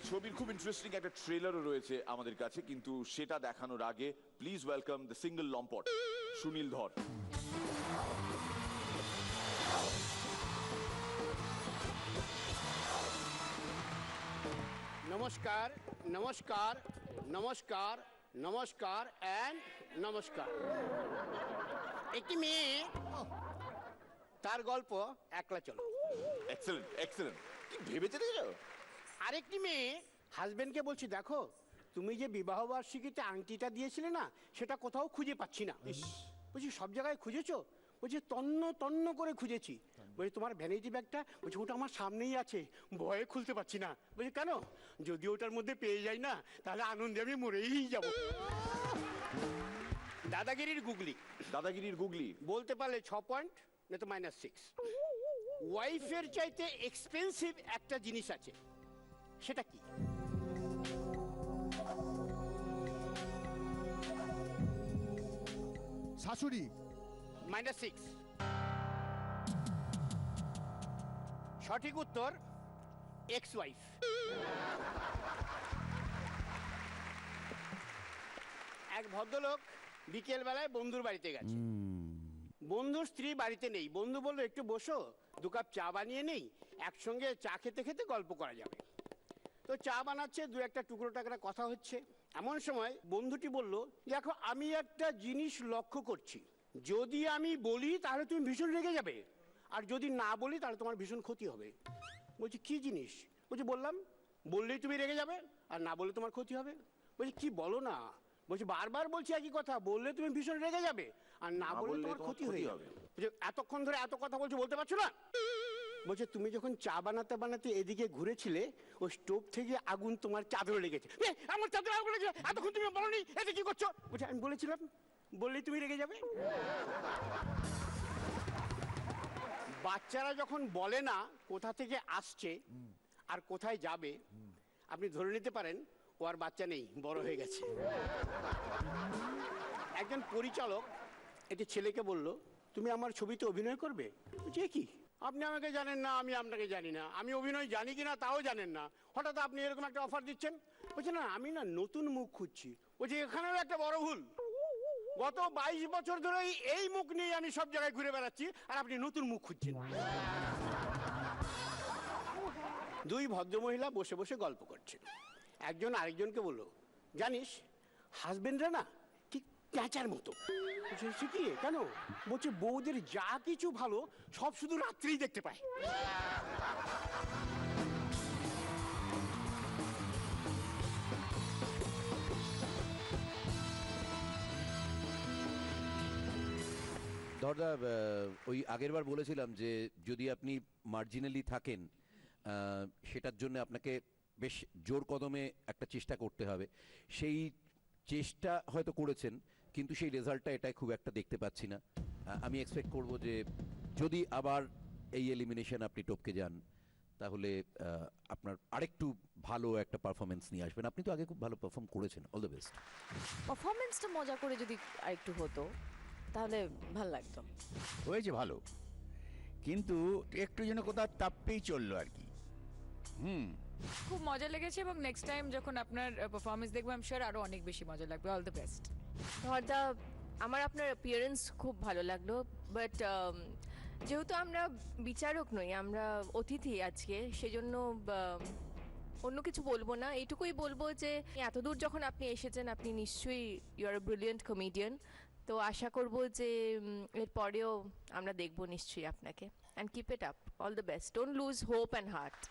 ছবির খুব ইন্টারেস্টিং একটা ট্রেলারও রয়েছে আমাদের কাছে, কিন্তু সেটা দেখানোর আগে প্লিজ ওয়েলকাম দ্য সিঙ্গল লম্পট সুনীল ধর। নমস্কার, নমস্কার, নমস্কার, নমস্কার অ্যান্ড নমস্কার। একটি মেয়ে, তার গল্প একলা চলো। এক্সেলেন্ট এক্সেলেন্ট, কি ভেবেছে দেখো। আরেকটি মেয়ে হাজবেন্ডকে বলছি, দেখো তুমি যে বিবাহ বার্ষিকীতে আংটিটা দিয়েছিলে না, সেটা কোথাও খুঁজে পাচ্ছি না। বলছি সব জায়গায় খুঁজেছো? বলছি তন্ন তন্ন করে খুঁজেছি। বলছি তোমার ভ্যানিটি ব্যাগটা? বলছি ওটা আমার সামনেই আছে, ভয়ে খুলতে পারছি না। বলছি কেন? যদি ওটার মধ্যে পেয়ে যাই না, তাহলে আনন্দে আমি মরেই যাব। দাদাগিরির গুগলি। দাদাগিরির গুগলি বলতে পারলে 6 পয়েন্ট, না তো -6। ওয়াইফের চাইতে এক্সপেন্সিভ একটা জিনিস আছে, সেটা কি? শাশুড়ি। -6। সঠিক উত্তর এক্স ওয়াইফ। এক ভদ্রলোক বিকেল বেলায় বন্ধুর বাড়িতে গেছে। বন্ধুর স্ত্রী বাড়িতে নেই। বন্ধু বললো একটু বসো, 2 কাপ চা বানিয়ে নেই, একসঙ্গে চা খেতে খেতে গল্প করা যাবে। তো চা বানাচ্ছে, 2-একটা টুকরো টাকরা কথা হচ্ছে। এমন সময় বন্ধুটি বলল, দেখো আমি একটা জিনিস লক্ষ্য করছি, যদি আমি বলি তাহলে তুমি ভীষণ রেগে যাবে, আর যদি না বলি তাহলে তোমার ভীষণ ক্ষতি হবে। বলছি কি জিনিস? বলছি বললাম, বললেই তুমি রেগে যাবে, আর না বললে তোমার ক্ষতি হবে। বলছি কি বলো না? বলছি বারবার বলছি একই কথা, বললে তুমি ভীষণ রেগে যাবে, আর না বললে তোমার ক্ষতি হয়ে যাবে। বলছি এতক্ষণ ধরে এত কথা বলছি, বলতে পারছো না? বলছে তুমি যখন চা বানাতে বানাতে এদিকে ঘুরেছিলে, ওই স্টোভ থেকে আগুন তোমার চাদরে লেগেছে। আমার চাদরে আগুন লেগেছে, এতক্ষণ তুমি বলোনি, এতে কি করছো? বলছে আমি বলেছিলাম, বললেই তুমি রেগে যাবে। বাচ্চারা যখন বলে না কোথা থেকে আসছে আর কোথায় যাবে, আপনি ধরে নিতে পারেন ও আর বাচ্চা নেই, বড় হয়ে গেছে। একজন পরিচালক একটি ছেলেকে বলল, তুমি আমার ছবিতে অভিনয় করবে? বলছে কি, আপনি আমাকে জানেন না, আমি আপনাকে জানি না, আমি অভিনয় জানি কিনা তাও জানেন না, হঠাৎ আপনি এরকম একটা অফার দিচ্ছেন? বলছে না আমি না নতুন মুখ খুঁজছি। বলছে এখানেও একটা বড় ভুল, গত 22 বছর ধরে এই মুখ নিয়ে আমি সব জায়গায় ঘুরে বেড়াচ্ছি, আর আপনি নতুন মুখ খুঁজছেন। 2 ভদ্রমহিলা বসে বসে গল্প করছেন। একজন আরেকজনকে বলল, জানিস হাজবেন্ডরা না ঠিক প্যাঁচার মতো। সে কি কেন? বলছে বউদের যা কিছু ভালো সব শুধু রাত্রেই দেখতে পায়। ধরদা, ওই আগেরবার বলেছিলাম যে যদি আপনি মার্জিনালি থাকেন, সেটার জন্য আপনাকে বেশ জোর কদমে একটা চেষ্টা করতে হবে। সেই চেষ্টা হয়তো করেছেন, কিন্তু সেই রেজাল্টটা এটাই খুব একটা দেখতে পাচ্ছি না। আমি এক্সপেক্ট করব যে যদি আবার এই এলিমিনেশন আপনি টপকে যান, তাহলে আপনার আরেকটু ভালো একটা পারফরমেন্স নিয়ে আসবেন। আপনি তো আগে খুব ভালো পারফর্ম করেছেন, অল দ্য বেস্ট। পারফরমেন্সটা মজা করে যদি আরেকটু হতো তাহলে ভালো লাগতো। হয়েছে ভালো, কিন্তু একটু যেন কোথাও তাপ্পেই চললো আর কি। খুব মজা লেগেছে, এবং নেক্সট টাইম যখন আপনার পারফরমেন্স দেখবো আমি শিওর আরো অনেক বেশি মজা লাগবে। All the best. ধরদা, আমার আপনার অ্যাপিয়ারেন্স খুব ভালো লাগলো, বাট যেহেতু আমরা বিচারক নই, আমরা অতিথি আজকে, সেজন্য অন্য কিছু বলবো না। এইটুকুই বলবো যে এতদূর যখন আপনি এসেছেন, আপনি নিশ্চয়ই you are a brilliant comedian. তো আশা করব যে এরপরেও আমরা দেখবো নিশ্চয়ই আপনাকে। And keep it up, all the best, don't lose hope and heart.